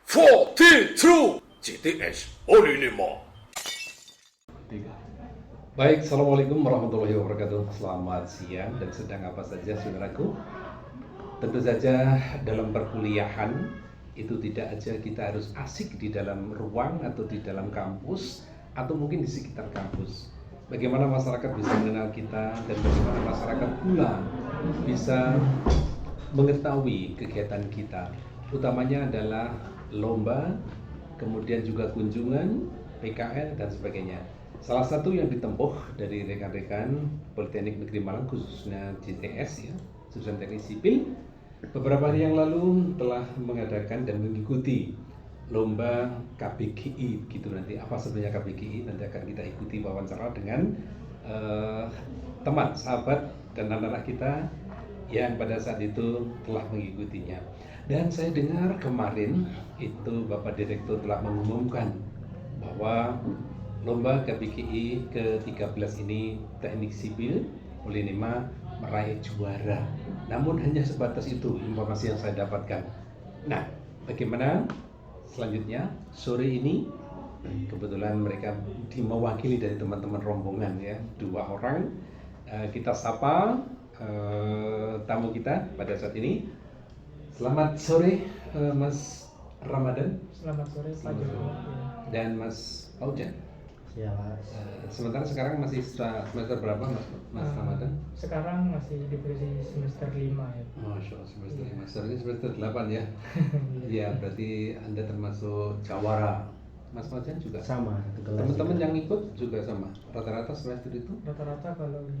42 GTS Olinima. Baik, Assalamualaikum warahmatullahi wabarakatuh. Selamat siang dan sedang apa saja saudaraku. Tentu saja dalam perkuliahan itu tidak aja kita harus asik di dalam ruang atau di dalam kampus atau mungkin di sekitar kampus. Bagaimana masyarakat bisa mengenal kita dan bagaimana masyarakat pula bisa mengetahui kegiatan kita. Utamanya adalah lomba, kemudian juga kunjungan, PKL dan sebagainya. Salah satu yang ditempuh dari rekan-rekan Politeknik Negeri Malang khususnya JTS ya, jurusan Teknik Sipil, beberapa hari yang lalu telah mengadakan dan mengikuti lomba KBGI gitu. Nanti apa sebenarnya KBGI nanti akan kita ikuti wawancara dengan teman, sahabat dan anak-anak kita yang pada saat itu telah mengikutinya. Dan saya dengar kemarin itu Bapak Direktur telah mengumumkan bahwa lomba KBGI ke-13 ini Teknik Sipil Olinima meraih juara. Namun hanya sebatas itu informasi yang saya dapatkan. Nah, bagaimana selanjutnya sore ini? Kebetulan mereka mewakili dari teman-teman rombongan ya, 2 orang. Kita sapa tamu kita pada saat ini. Selamat sore Mas Ramadan. Selamat sore Pak Joko. Dan Mas Aujan. Ya, Mas. Sementara sekarang masih semester berapa Mas Ramadan? Sekarang masih di posisi semester 5 ya. Masya Allah, semester 5. Seharusnya semester 8 ya. Iya, berarti Anda termasuk jawara. Mas Aujan juga? Sama. Teman-teman yang ikut juga sama? Rata-rata semester itu? Rata-rata kalau di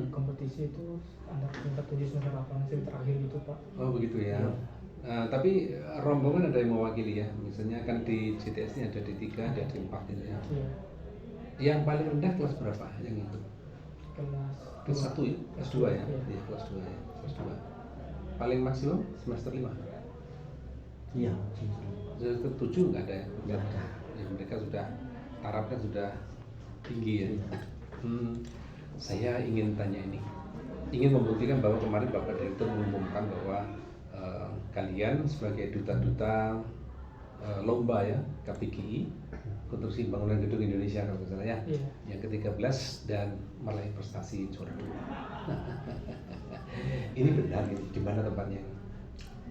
kompetisi itu anak tingkat 7 semester 8 hasil terakhir gitu Pak. Oh begitu ya. Tapi rombongan ada yang mewakili ya. Misalnya kan di JTS ini ada D3, ada D4 gitu ya. Iya. Yang paling rendah kelas berapa yang ikut? Kelas 1 ya? Kelas 2 ya? Iya, kelas 2 ya. Kelas 2. Paling maksimum semester 5? Iya. Semester 7 nggak ada ya? Nggak ada. Ya, mereka sudah tarafnya sudah tinggi ya. Saya ingin tanya ini, ingin membuktikan bahwa kemarin Bapak Direktur mengumumkan bahwa kalian sebagai duta-duta lomba ya KBGI Konstruksi Bangunan Gedung Indonesia kalau tidak salah ya, yang ke-13 dan meraih prestasi juara 2. Ini benar ini di mana tempatnya?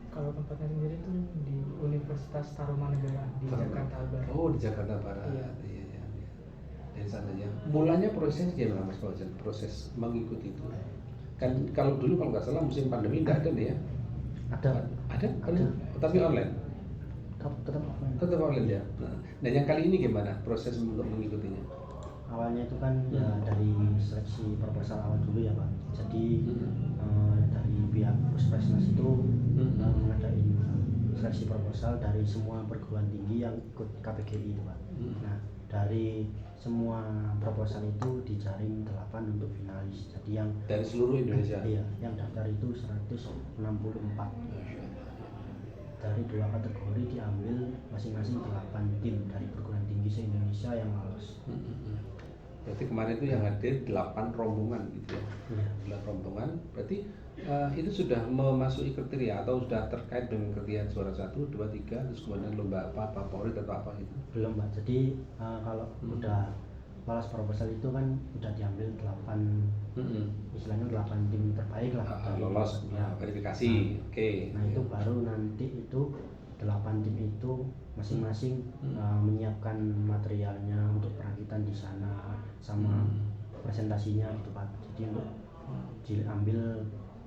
Kalau tempatnya sendiri itu di Universitas Tarumanegara di Jakarta Barat. Oh di Jakarta Barat. Iya. Dari sana ya. Mulanya proses gimana Mas Fauzan? Proses mengikuti itu. Kan kalau dulu kalau nggak salah musim pandemi nggak ada nih ya? Ada. Tapi online. Tetap online ya. Nah yang kali ini gimana proses untuk mengikutinya? Awalnya itu kan ya dari seleksi proposal awal dulu ya Pak. Jadi dari pihak Puskesmas itu mengadakan seleksi proposal dari semua perguruan tinggi yang ikut KBGI itu Pak. Nah dari semua proposal itu dijaring 8 untuk finalis. Jadi yang dari seluruh Indonesia. Iya, yang daftar itu 164. Dari 2 kategori diambil masing-masing 8 tim dari perguruan tinggi se-Indonesia yang lolos. Berarti kemarin itu yang hadir 8 rombongan gitu ya. Iya. 8 rombongan. Berarti itu sudah memasuki kriteria atau sudah terkait dengan kriteria juara 1, 2, 3 terus kemudian lomba apa favorit atau apa gitu? Belum Pak. Jadi kalau udah lolos proposal itu kan udah diambil 8 istilahnya 8 tim terbaik lah lolos ya. Verifikasi. Oke. Nah itu baru nanti itu 8 tim itu masing-masing menyiapkan materialnya untuk perakitan di sana sama presentasinya gitu Pak. Jadi untuk diambil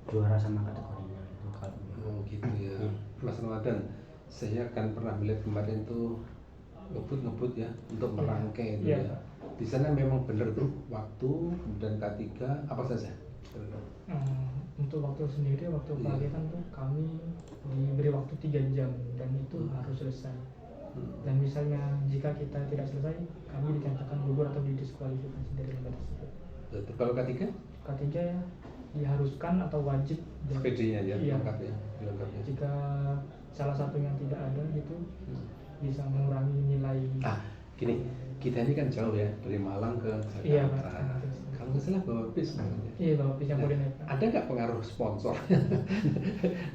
juara sama kategorinya itu kalau. Oh gitu ya. Mas Ramadan, saya kan pernah melihat kemarin tuh ngebut ya untuk merangkai itu ya. Di sana memang benar tuh waktu kemudian K3 apa saja? Untuk waktu sendiri, waktu perakitan tuh kami diberi waktu 3 jam dan itu harus selesai. Dan misalnya jika kita tidak selesai, kami dinyatakan gugur atau didiskualifikasi dari lomba tersebut. Kalau K3? K3 ya diharuskan atau wajib PD-nya ya, iya. lengkap ya. Jika salah satu yang tidak ada gitu bisa mengurangi nilai. Gini, kita ini kan jauh ya dari Malang ke Iya, Jakarta. Pak. Kalau nggak salah bawa bis namanya. Iya, Bapak bisa Nah, koordinat, Pak. ada nggak pengaruh sponsor?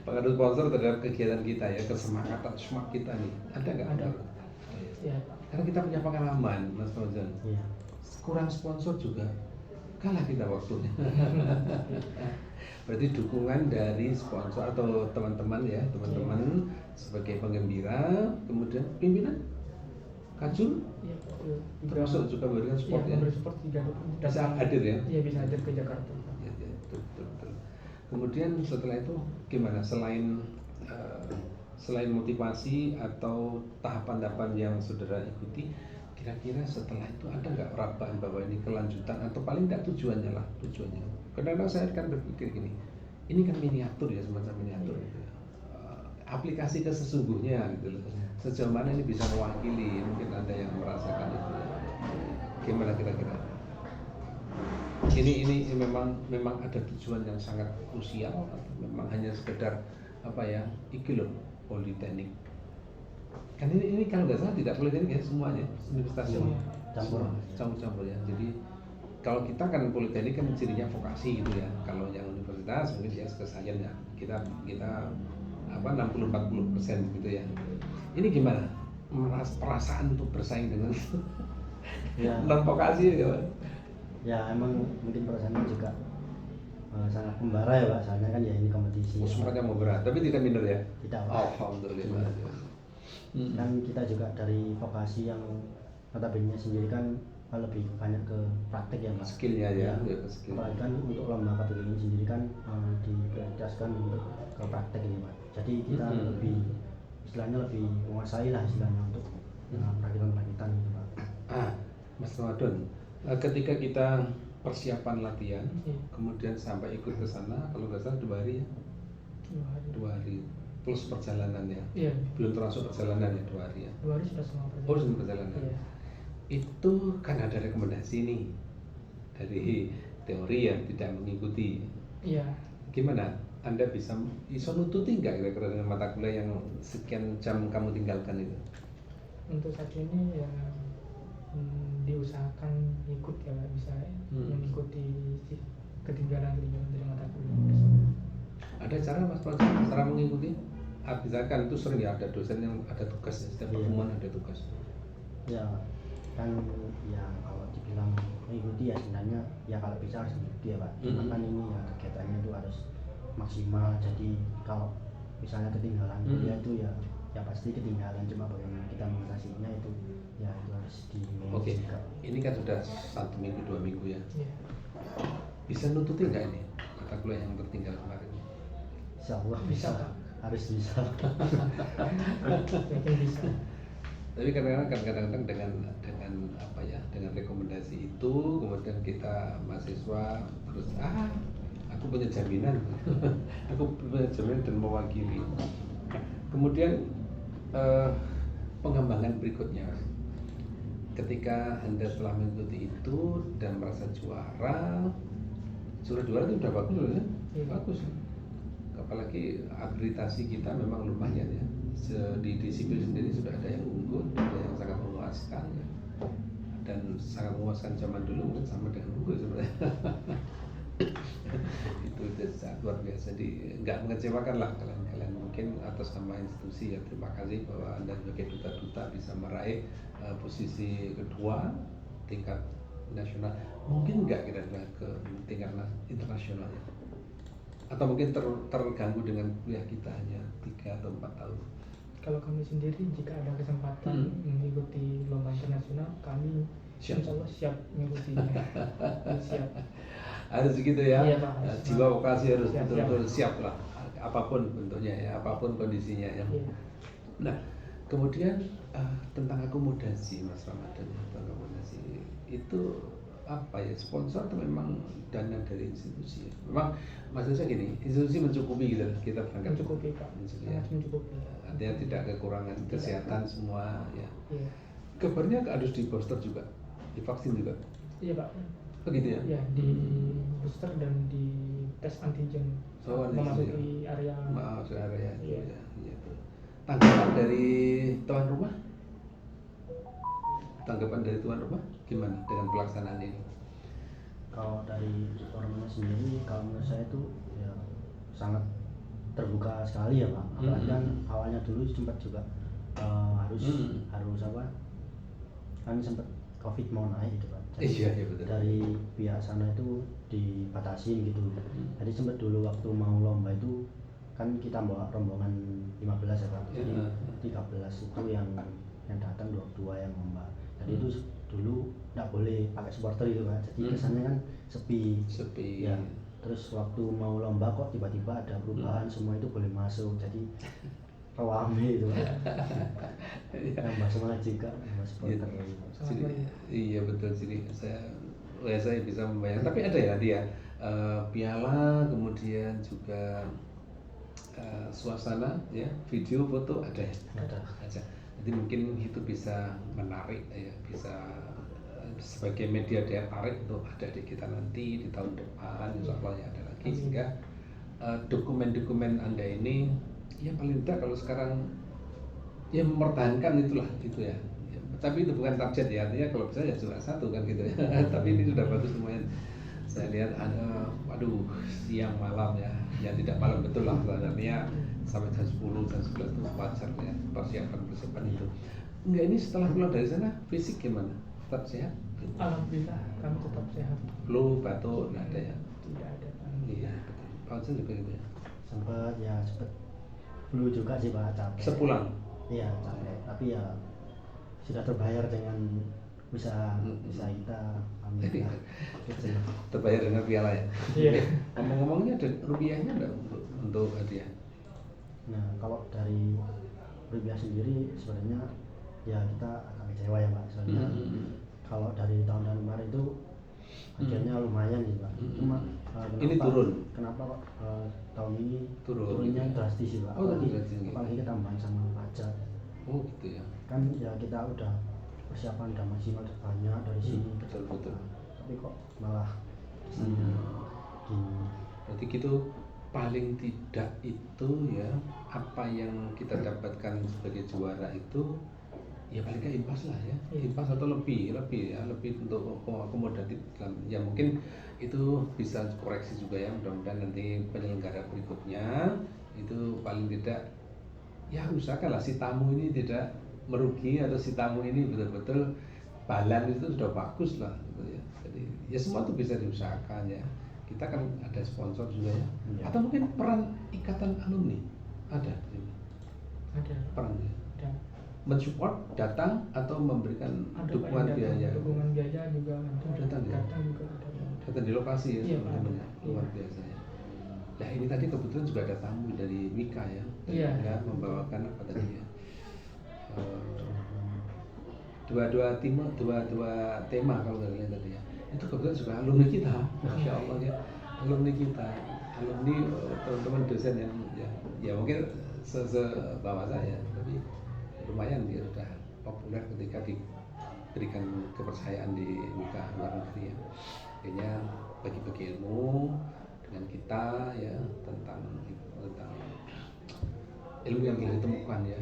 Pengaruh sponsor terhadap kegiatan kita ya, kesemangatan semangat kita nih. Ada nggak? Ada. pengaruh? Iya, Pak. Karena kita punya pengalaman, Mas Fauzan. Iya. Kurang sponsor juga kalah kita waktunya. Berarti dukungan dari sponsor atau teman-teman ya, teman-teman sebagai penggembira, kemudian pimpinan Kajul Iya, Pak. Iya. termasuk juga memberikan Iya, support ya. memberi support juga Bisa hadir ya. Iya, bisa hadir ke Jakarta. Ya, ya, betul. Kemudian setelah itu gimana? Selain motivasi atau tahapan-tahapan yang saudara ikuti, kira-kira setelah itu ada nggak perabaan bahwa ini kelanjutan atau paling nggak tujuannya lah tujuannya? Kadang-kadang saya kan berpikir gini, ini kan miniatur ya, semacam miniatur gitu ya. Aplikasi ke sesungguhnya gitu loh. Sejauh mana ini bisa mewakili? Mungkin ada yang merasakan itu ya. Gimana kira-kira? Ini memang ada tujuan yang sangat krusial atau memang hanya sekedar apa ya, iki loh politeknik. Kan ini kalau nggak salah tidak politeknik ya semuanya, universitas Semua. campur ya. Jadi kalau kita kan politeknik kan cirinya vokasi gitu ya. Kalau yang universitas mungkin ya ke science ya. Kita apa 60-40% gitu ya. Ini gimana? Perasaan untuk bersaing dengan Ya. non vokasi ya, Pak? Ya emang mungkin perasaannya juga sangat membara ya Pak, soalnya kan ya ini kompetisi. Semuanya mau berat, tapi tidak minder ya. Tidak, Pak. Alhamdulillah. Kan kita juga dari vokasi yang notabene sendiri kan lebih banyak ke praktek ya Pak. Skillnya ya, ke skill. Apalagi kan untuk lomba KPG ini sendiri kan diprioritaskan untuk ke praktek ini Pak. Jadi kita lebih istilahnya lebih menguasai lah istilahnya untuk perakitan gitu Pak. Mas Ramadan, ketika kita persiapan latihan, Iya. kemudian sampai ikut ke sana, kalau nggak salah 2 hari ya, 2 hari plus perjalanan ya, Iya. belum termasuk perjalanan ya 2 hari ya. 2 hari sudah semua perjalanan. Oh, sudah perjalanan. Iya. Itu kan ada rekomendasi nih dari teori yang tidak mengikuti. Iya. Gimana? Anda bisa iso nututi nggak kira-kira dengan mata kuliah yang sekian jam kamu tinggalkan itu? Untuk saat ini ya diusahakan ikut ya Pak, bisa mengikuti ketinggalan dari mata kuliah tersebut. Ada cara Mas Fauzan, cara mengikuti? Misalkan itu sering ya ada dosen yang ada tugas, setiap Iya. pertemuan ada tugas. Ya kan ya kalau dibilang mengikuti ya sebenarnya ya kalau bisa harus mengikuti ya Pak. Cuma kan ini ya kegiatannya itu harus maksimal, jadi kalau misalnya ketinggalan kuliah itu ya pasti ketinggalan, cuma bagaimana kita mengatasinya itu ya itu harus dimanage Oke, juga. ini kan sudah 1 minggu 2 minggu ya. Iya. Bisa nututi nggak ini mata kuliah yang tertinggal kemarin? Insya Allah Bisa, bisa, Pak. harus bisa. Yakin bisa. Tapi kadang-kadang dengan apa ya, dengan rekomendasi itu kemudian kita mahasiswa terus aku punya jaminan, aku punya jaminan dan mewakili. Kemudian pengembangan berikutnya, ketika Anda telah mengikuti itu dan merasa juara itu udah bagus loh ya, Iya. bagus. Apalagi akreditasi kita memang lumayan ya. Di sipil sendiri sudah ada yang unggul, ada yang sangat memuaskan ya. Dan sangat memuaskan zaman dulu mungkin sama dengan unggul sebenarnya. Itu sangat luar biasa, nggak mengecewakan lah kalian mungkin atas nama institusi ya. Terima kasih bahwa Anda sebagai duta-duta bisa meraih posisi kedua tingkat nasional. Mungkin nggak kira-kira ke tingkat internasional ya, atau mungkin terganggu dengan kuliah kita hanya 3 atau 4 tahun. Kalau kami sendiri jika ada kesempatan mengikuti lomba internasional, kami Siap. insya Allah siap mengikutinya. Siap. Harus gitu ya. Iya, Pak, harus. Jiwa vokasi harus Siap, betul-betul siap lah, apapun bentuknya ya, apapun kondisinya ya. Iya. Nah, kemudian tentang akomodasi Mas Ramadan, tentang akomodasi itu apa ya, sponsor atau memang dana dari institusi ya? Memang maksudnya gini, institusi mencukupi gitu, kita berangkat Mencukupi Pak. ya. Sangat mencukupi. Artinya tidak kekurangan kesehatan semua ya. Iya. Kabarnya harus di booster juga, divaksin juga. Iya Pak. Begitu ya? Ya, di booster dan di tes antigen Oh, antigen. memasuki area. Maaf, area itu Iya. ya. Iya. Tanggapan dari tuan rumah? tanggapan dari tuan rumah gimana dengan pelaksanaan ini? Kalau dari orangnya sendiri, kalau menurut saya itu ya sangat terbuka sekali ya Pak. Apalagi kan awalnya dulu sempat juga harus apa? Kan sempat COVID mau naik gitu Pak. Jadi Iya betul. dari pihak sana itu dibatasin gitu. Jadi sempat dulu waktu mau lomba itu kan kita bawa rombongan 15 ya Pak. Jadi 13 itu yang datang 22 yang lomba. Jadi itu dulu nggak boleh pakai supporter itu Pak. Jadi kesannya kan sepi. Ya. Terus waktu mau lomba kok tiba-tiba ada perubahan, semua itu boleh masuk. Jadi rame itu Pak. Nambah semangat juga nambah supporter. Iya betul, jadi saya bisa membayangkan. Tapi ada ya dia piala, kemudian juga suasana, ya, video, foto ada ya. Ada. Jadi mungkin itu bisa menarik ya, bisa sebagai media daya tarik untuk adik-adik kita nanti di tahun depan, insya Allah ya ada lagi, sehingga dokumen-dokumen Anda ini ya paling tidak kalau sekarang ya mempertahankan itulah gitu ya. Tapi itu bukan target ya, artinya kalau bisa ya juara 1 kan gitu ya. Tapi ini sudah bagus lumayan. Saya lihat ada, waduh, siang malam ya tidak malam betul lah, artinya sampai jam 10, jam 11 itu wajar ya persiapan itu. Enggak, ini setelah pulang dari sana fisik gimana? Tetap sehat? Alhamdulillah kami tetap sehat. Flu, batuk, nggak ada ya? Tidak ada. Iya, betul. Pak Hudson juga gitu ya? Sempet flu juga sih Pak, capek. Sepulang? Iya capek, tapi ya sudah terbayar dengan bisa kita alhamdulillah. Terbayar dengan piala ya? Iya. Ngomong-ngomongnya ada rupiahnya enggak untuk hadiah? Nah kalau dari rupiah sendiri sebenarnya ya kita agak kecewa ya Pak, soalnya kalau dari tahun-tahun kemarin itu hadiahnya lumayan sih Pak. Cuma ini turun. Kenapa kok tahun ini gitu turunnya ya? drastis sih Pak? Apalagi ketambahan sama pajak. Oh gitu ya. Kan ya kita udah persiapan udah maksimal banyak dari sini. Betul. Tapi kok malah gini. Berarti gitu paling tidak itu ya apa yang kita dapatkan sebagai juara itu ya paling nggak impas lah ya, impas atau lebih untuk akomodatif ya, mungkin itu bisa koreksi juga ya, mudah-mudahan nanti penyelenggara berikutnya itu paling tidak ya usahakanlah si tamu ini tidak merugi atau si tamu ini betul-betul balan itu sudah bagus lah gitu ya. Jadi ya semua itu bisa diusahakan ya. Kita kan ada sponsor juga ya. Atau mungkin peran ikatan alumni ada. Ada. Perannya. Ada. Mensupport, datang atau memberikan dukungan biaya. Dukungan biaya juga Datang ya. Juga ada. Datang di lokasi ya, iya, teman-temannya luar biasa ya. Nah ini tadi kebetulan juga ada tamu dari Wika ya. Iya. Ya, membawakan apa tadi ya? Dua tema kalau nggak lihat tadi ya. Itu kebetulan juga alumni kita, masya Allah ya, alumni kita, alumni teman-teman dosen yang ya mungkin bawah saya, tapi lumayan dia sudah populer ketika diberikan kepercayaan di Wika luar negeri ya. Akhirnya bagi-bagi ilmu dengan kita ya tentang ilmu yang telah ditemukan ya,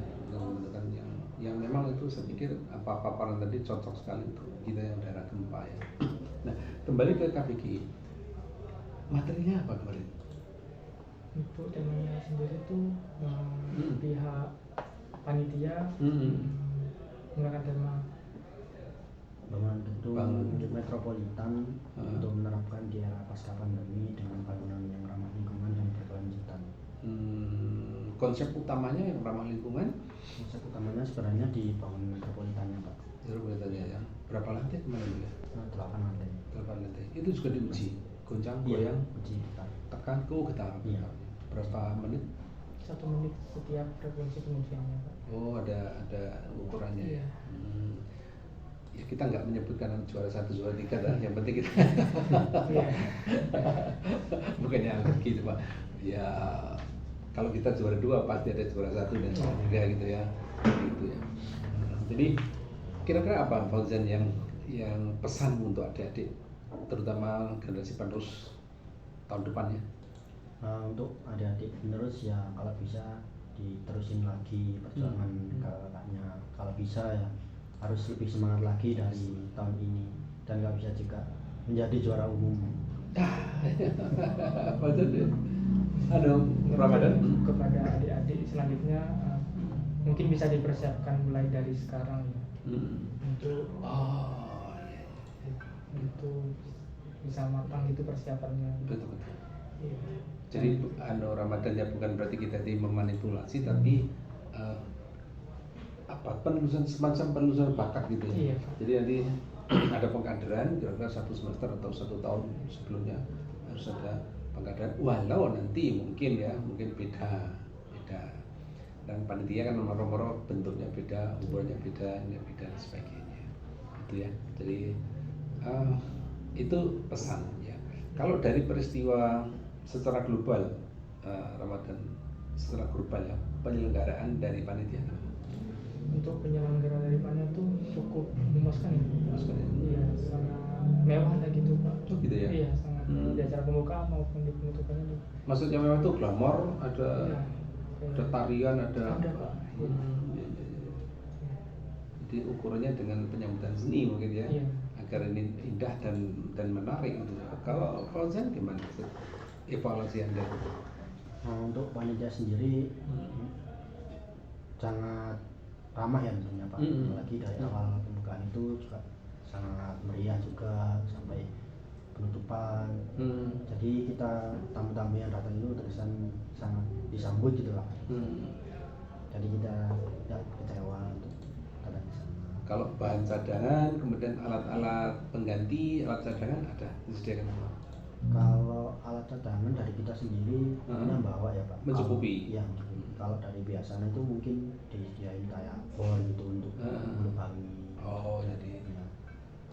yang memang itu saya pikir paparan tadi cocok sekali untuk kita yang daerah gempa ya. Nah, kembali ke KPGI, materinya apa kemarin? Untuk temanya sendiri itu pihak panitia menggunakan tema bangunan gedung metropolitan untuk menerapkan di era pasca pandemi dengan bangunan yang ramah lingkungan dan berkelanjutan. Konsep utamanya yang ramah lingkungan? Konsep utamanya sebenarnya di bangunan metropolitannya Pak. Metropolitannya ya. Berapa lantai kemarin ya? 8 lantai. 8 lantai. Itu juga diuji, goncang, Iya, goyang, uji getar. tekan, getar. Iya. Berapa menit? 1 menit setiap frekuensi pengujiannya Pak. Oh ada ukurannya ya. Ya kita nggak menyebutkan juara 1, juara 3 lah. Yang penting kita bukannya alergi itu Pak. Ya kalau kita juara 2 pasti ada juara 1 dan juara 3 gitu ya. Gitu ya. Jadi kira-kira apa Fauzan yang pesan untuk adik-adik, terutama generasi penerus tahun depannya? Untuk adik-adik penerus ya kalau bisa diterusin lagi perjuangan kakaknya, kalau bisa ya harus lebih semangat lagi dari tahun ini dan nggak bisa juga menjadi juara umum. Halo Ramadan. Kepada adik-adik selanjutnya mungkin bisa dipersiapkan mulai dari sekarang ya. Untuk untuk bisa matang itu persiapannya. Betul. Iya. Jadi Ramadan ya bukan berarti kita memanipulasi, tapi penelusuran semacam penelusuran bakat gitu ya. Iya. Jadi nanti ada pengkaderan kira-kira 1 semester atau 1 tahun sebelumnya harus ada pengkaderan. Walau nanti mungkin beda. Dan panitia kan nomor bentuknya beda, umurnya beda, ini beda dan sebagainya. Itu ya. Jadi itu pesan ya. Kalau dari peristiwa secara global Ramadan secara global ya, penyelenggaraan dari panitia Untuk penyelenggara dari mana tuh cukup memuaskan ya. Memuaskan ya? Iya, sangat mewah lah gitu Pak. Oh gitu ya? Iya, sangat di acara pembukaan maupun di penutupannya tuh. Maksudnya memang tuh glamor, ada Iya, tarian, ada Pak. Iya. Iya. Jadi ukurannya dengan penyambutan seni mungkin ya, Iya. agar ini indah dan menarik gitu. Kalau Fauzan gimana evaluasi Anda? Untuk panitia sendiri sangat ramah ya tentunya Pak. Apalagi dari awal pembukaan itu juga sangat meriah juga sampai penutupan. Jadi kita tamu-tamu yang datang itu terkesan sangat disambut gitu lah. Jadi kita tidak kecewa untuk datang ke sana. Kalau bahan cadangan, kemudian alat-alat pengganti, alat cadangan ada disediakan semua. Kalau alat cadangan dari kita sendiri kita bawa ya Pak. Mencukupi. Iya, mencukupi. Kalau dari biasanya itu mungkin disediain kayak bor gitu untuk melubangi. Oh, jadi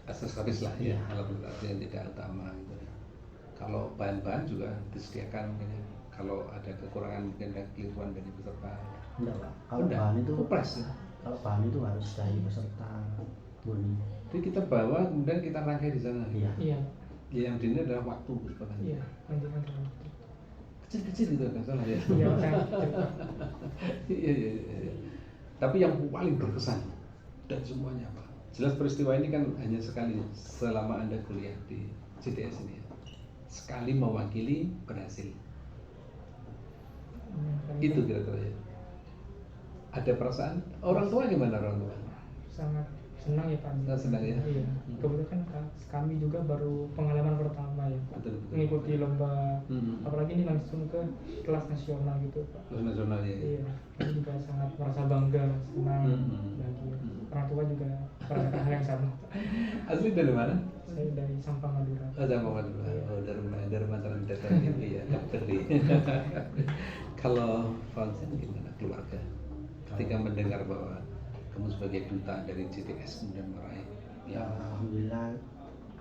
aksesoris lah ya, alat-alat yang tidak utama gitu. Kalau bahan-bahan juga disediakan mungkin ya. Kalau ada kekurangan mungkin ada keliruan dari peserta. Enggak Pak. Kalau bahan itu kupres ya. Kalau bahan itu harus dari peserta murni. Jadi kita bawa kemudian kita rangkai di sana. Iya. Iya. Ya, yang ini adalah waktu sebenarnya. Iya, lanjutkan terus. Kecil-kecil gitu kan salah ya. Iya, sangat kecil. Iya. Tapi yang paling berkesan dan semuanya apa? Jelas peristiwa ini kan hanya sekali selama Anda kuliah di CTS ini ya. Sekali mewakili berhasil. Itu kira-kira ya. Ada perasaan orang tua gimana orang tua? Sangat senang ya Pak. Sangat senang ya. Iya. Kebetulan kami juga baru pengalaman pertama ya Pak. Betul. Mengikuti lomba, apalagi ini langsung ke kelas nasional gitu Pak. Kelas nasional ya. Iya. Kami juga sangat merasa bangga, senang, bahagia. Orang tua juga merasakan hal yang sama. Asli dari mana? Saya dari Sampang Madura. Sampang Madura. Oh, dari mantan datar ini ya, dokter nih. Kalau Fauzan gimana keluarga? Ketika mendengar bahwa kamu sebagai duta dari CTS kemudian meraih Ya alhamdulillah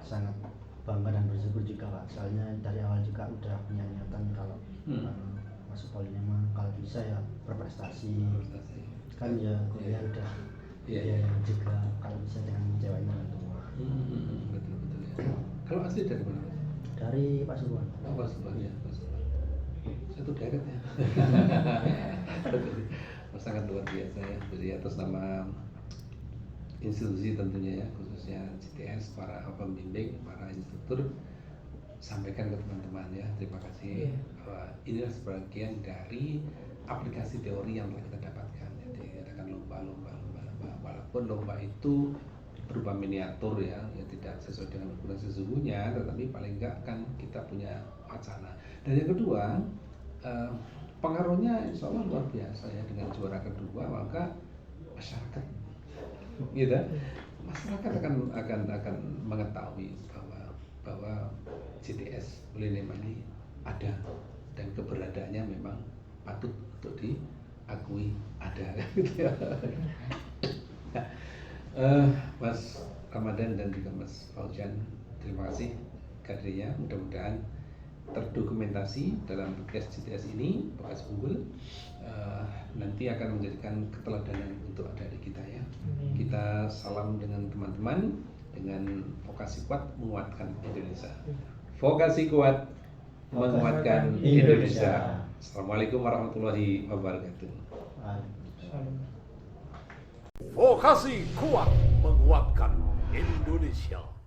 sangat bangga dan bersyukur juga Pak. Soalnya dari awal juga udah punya niatan kalau masuk Polinema kalau bisa ya berprestasi. Kan ya kuliah udah ya juga kalau bisa dengan menjawab orang tua. Betul ya. Kalau asli dari mana? Dari Pak Surwan. Oh, Pak Surwan ya, Pak Surwan. Satu daerah ya. Sangat luar biasa ya. Jadi atas nama institusi tentunya ya, khususnya CTS, para pembimbing, para instruktur, sampaikan ke teman-teman ya, terima kasih. Bahwa inilah sebagian dari aplikasi teori yang telah kita dapatkan. Jadi adakan lomba, walaupun lomba itu berupa miniatur ya tidak sesuai dengan ukuran sesungguhnya, tetapi paling enggak kan kita punya wacana. Dan yang kedua, pengaruhnya insya Allah luar biasa ya, dengan juara kedua maka masyarakat gitu, masyarakat akan mengetahui bahwa CTS Polinema ini ada dan keberadaannya memang patut untuk diakui ada gitu ya. Mas Ramadan dan juga Mas Fauzan, terima kasih kadernya, mudah-mudahan terdokumentasi dalam podcast CTS ini, bekas unggul, nanti akan menjadikan keteladanan untuk adik-adik kita ya. Kita salam dengan teman-teman dengan vokasi kuat menguatkan Indonesia. Vokasi kuat menguatkan Indonesia. Assalamualaikum warahmatullahi wabarakatuh. Salam. Vokasi kuat menguatkan Indonesia.